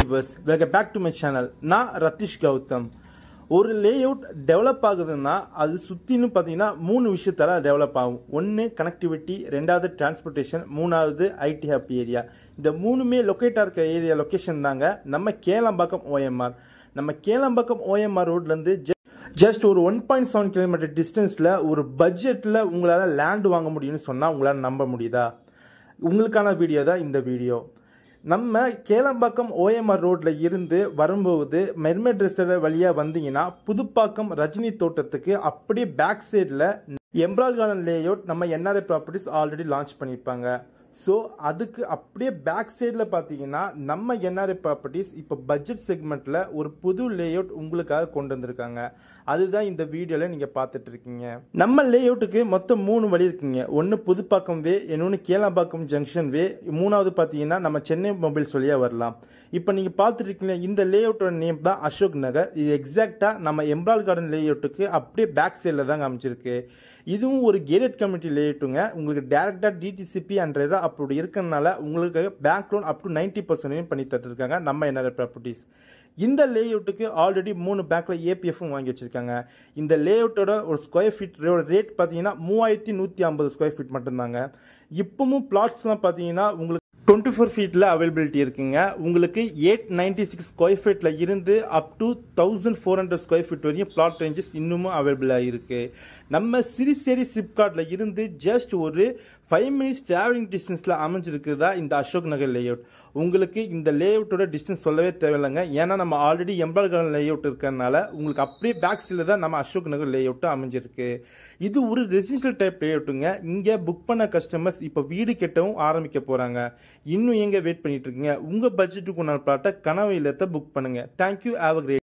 viewers, welcome back to my channel. நான் ரத்திஷ் கௌதம். ஒரு layout develop ஆகுதுன்னா அது சுத்தின்னு பார்த்தீங்கன்னா மூணு விஷயத்தால டெவலப் ஆகும். ஒன்று கனெக்டிவிட்டி, ரெண்டாவது டிரான்ஸ்போர்ட்டேஷன், மூணாவது ஐடி ஹப் ஏரியா. இந்த மூணுமே லொக்கேட்டாக இருக்க ஏரியா லொக்கேஷன் தாங்க நம்ம கேளம்பாக்கம் OMR. நம்ம கேளம்பாக்கம் OMR ரோட்லேருந்து ஜஸ்ட் ஒரு 1.7 கிலோமீட்டர் டிஸ்டன்ஸில் ஒரு பட்ஜெட்டில் உங்களால் லேண்ட் வாங்க முடியும்னு சொன்னால் உங்களால் நம்ப முடியுதா? உங்களுக்கான வீடியோ தான் இந்த வீடியோ. நம்ம கேளம்பாக்கம் OMR ரோட்டில் இருந்து வரும்போது மெர்மெட் ரிசர்வ் வழியாக வந்தீங்கன்னா புதுப்பாக்கம் ரஜினி தோட்டத்துக்கு அப்படியே பேக் சைடில் எம்ப்ராய்டரி கார்டன் லேஅவுட் நம்ம NRI ப்ராப்பர்ட்டிஸ் ஆல்ரெடி லான்ச் பண்ணியிருப்பாங்க. ஸோ அதுக்கு அப்படியே பேக் சைடில் பார்த்தீங்கன்னா நம்ம NRI ப்ராப்பர்ட்டிஸ் இப்போ பட்ஜெட் செக்மெண்ட்டில் ஒரு புது லேஅவுட் உங்களுக்காக கொண்டு வந்திருக்காங்க. அதுதான் இந்த வீடியோவில் நீங்கள் பார்த்துட்டு இருக்கீங்க. நம்ம லேஅவுட்டுக்கு மொத்தம் 3 வழி இருக்குங்க. ஒன்று புதுப்பாக்கம் வே, இன்னொன்று கேளம்பாக்கம் ஜங்ஷன் வே, மூணாவது பார்த்தீங்கன்னா நம்ம சென்னை மொபைல்ஸ் வழியாக வரலாம். இப்போ நீங்கள் பார்த்துட்டு இருக்கீங்க இந்த லேஅவுட்டோட நேம் தான் அசோக் நகர். இது எக்ஸாக்டாக நம்ம எம்ப்ராய்டரி கார்டன் லேஅவுட்டுக்கு அப்படியே பேக் சைடில் தாங்க அமைச்சிருக்கு. இதுவும் ஒரு கேட்டட் கம்யூனிட்டி லேஅவுட்டுங்க. உங்களுக்கு டேரெக்டாக DTCP அண்ட் ரெரா அப்படி இருக்கிறதுனால உங்களுக்கு பேங்க் லோன் அப் டு 90% பண்ணி தட்டுருக்காங்க நம்ம NRI ப்ராப்பர்ட்டிஸ். இந்த லேஅவுட்டுக்கு ஆல்ரெடி 3 பேங்க்ல APFும் வாங்கி வச்சிருக்காங்க. இந்த லேஅவுட்டோட ஒரு ஸ்கொயர் ஃபீட் ரேட் பார்த்தீங்கன்னா 3150 ஸ்கொயர் ஃபீட் மட்டும்தாங்க. இப்பவும் பிளாட்ஸ்லாம் பார்த்தீங்கன்னா உங்களுக்கு 24 ஃபீட்டில் அவைலபிலிட்டி இருக்குங்க. உங்களுக்கு 896 ஸ்கொயர் ஃபீட்டில் இருந்து அப் டு 1400 ஸ்கொயர் ஃபீட் வரையும் பிளாட் ரேஞ்சஸ் இன்னமும் அவைலபிளாக இருக்குது. நம்ம சிறுசேரி சிப்காட்டில் இருந்து ஜஸ்ட் ஒரு 5 மினிட்ஸ் டிராவலிங் டிஸ்டன்ஸில் அமைஞ்சிருக்குதா இந்த அசோக் நகர் லேஅவுட். உங்களுக்கு இந்த லேஅவுட்டோட டிஸ்டன்ஸ் சொல்லவே தேவையில்லைங்க. ஏன்னா நம்ம ஆல்ரெடி எம்ப்ராய்டரி கார்டன் லேஅவுட் இருக்கிறதுனால உங்களுக்கு அப்படியே பேக் சைடில் தான் நம்ம அசோக் நகர் லேஅவுட் அமைஞ்சிருக்கு. இது ஒரு ரெசிடென்ஷியல் டைப் லேஅவுட்டுங்க. இங்கே புக் பண்ண கஸ்டமர்ஸ் இப்போ வீடு கட்டவும் ஆரம்பிக்க போகிறாங்க. இன்னும் எங்க வெயிட் பண்ணிட்டு இருக்கீங்க? உங்க பட்ஜெட்டுக்கு உண்டான பிளாட்டை கனவு இல்லத்தை புக் பண்ணுங்க. தேங்க்யூ. Have a great